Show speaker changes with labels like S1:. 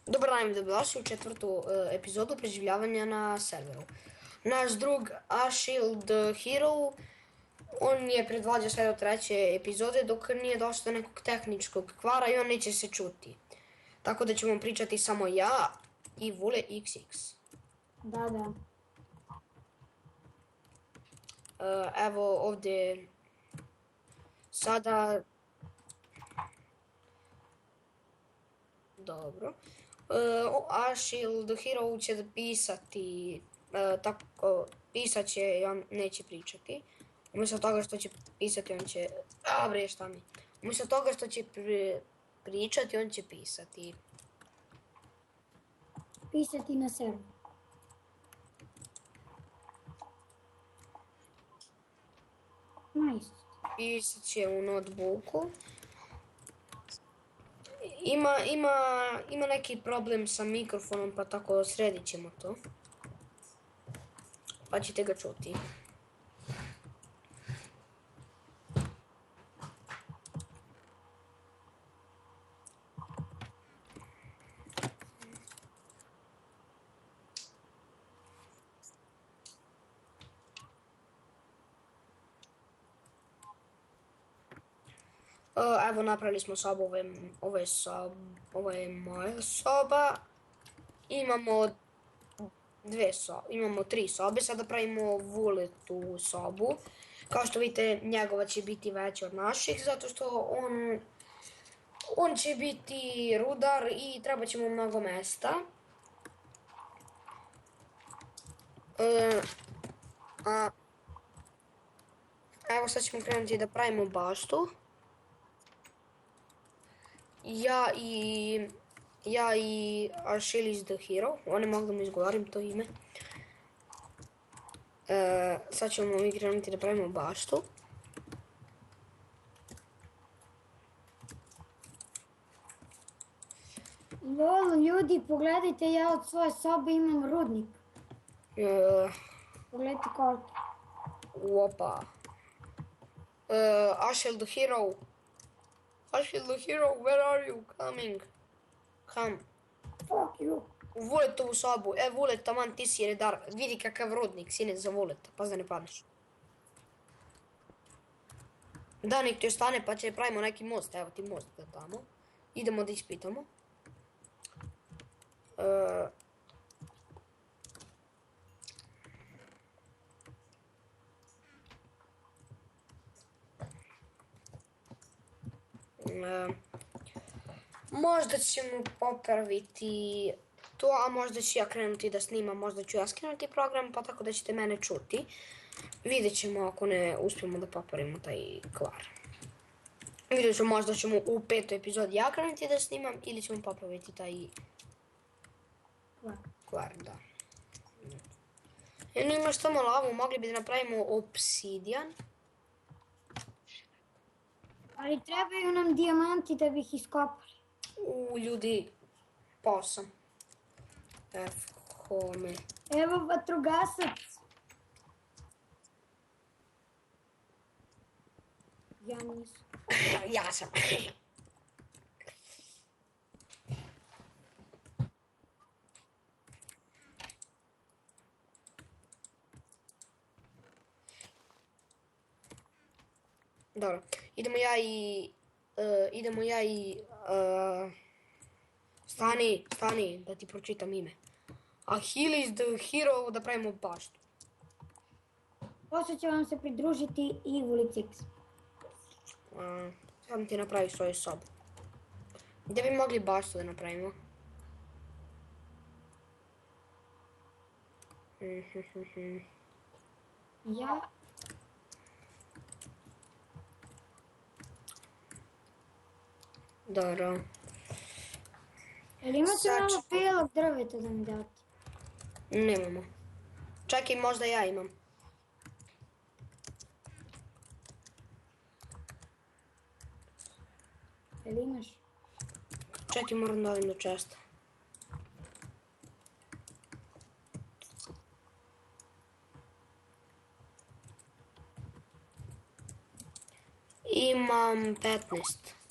S1: Dobar dan, dobrodošli u četvrtu epizodu preživljavanja na serveru. Naš drug Ashield Hero, on je predvođao sve do treće epizode dok nije došlo do nekog tehničkog kvara i on neće se čuti. Tako da ćemo pričati samo ja i Vule XX.
S2: Da.
S1: Evo ovdje sada... Dobro. Ashield Hero će pisati, pisat će i on neće pričati. Umjesto toga što će pisati, on će... Dobre, šta mi? Umjesto toga što će pričati, on će pisati.
S2: Pisati na serveru. Nice.
S1: Pisat će u notebooku. Ima neki problem sa mikrofonom, pa tako sredit ćemo to. Pa ćete ga čuti. Evo napravili smo sobu, ovo je moja soba. Imamo imamo 3 sobe, sada pravimo Vuletu sobu. Kao što vidite, njegova će biti veća od naših, zato što on će biti rudar i treba će mu mnogo mesta. Evo sad ćemo krenuti da pravimo baštu. Ja i Ashield the Hero, ne mogu da mu izgovorim to ime. Sad ćemo mi krenuti da pravimo baštu.
S2: Ljudi, pogledajte, ja od svoje sobe imam rudnik. Pogledajte koliko.
S1: Opa. Ashield the Hero. Ashield the Hero, where are you coming? Come.
S2: Fuck you.
S1: U Vuletovu sobu. Vulet, taman ti si redar. Vidi kakav rodnik, sine za Vuleta, pa da ne padneš. Da, nek ti ostane pa će pravimo neki most, evo ti most da tamo. Idemo da ispitamo. Možda ćemo popraviti to, a možda ću ja krenuti da snimam, možda ću ja skinuti program, pa tako da ćete mene čuti. Vidjet ćemo ako ne uspijemo da popravimo taj kvar. Vidjet ćemo, možda ćemo u 5. epizodi ja krenuti da snimam ili ćemo popraviti taj kvar, da. Imaš samo lavu, mogli bi da napravimo obsidijan.
S2: Ali trebaju nam dijamanti da bi ih iskopali.
S1: Ljudi, pao sam. Home.
S2: Evo vatrogasac. Ja nisam.
S1: Ja sam. Dobro, idemo ja i stani, da ti pročitam ime. Ashield the Hero, da pravimo baštu.
S2: Posle će vam se pridružiti i Vulix.
S1: Sam ti napravi svoju sobu. Gdje bi mogli baštu da napravimo?
S2: Ja.
S1: Dobro.
S2: Jel imate malo belog drveta da mi date?
S1: Nemamo. Čekaj, možda ja imam.
S2: Jel imaš?
S1: Čekaj, moram da odim do česta. Imam 15.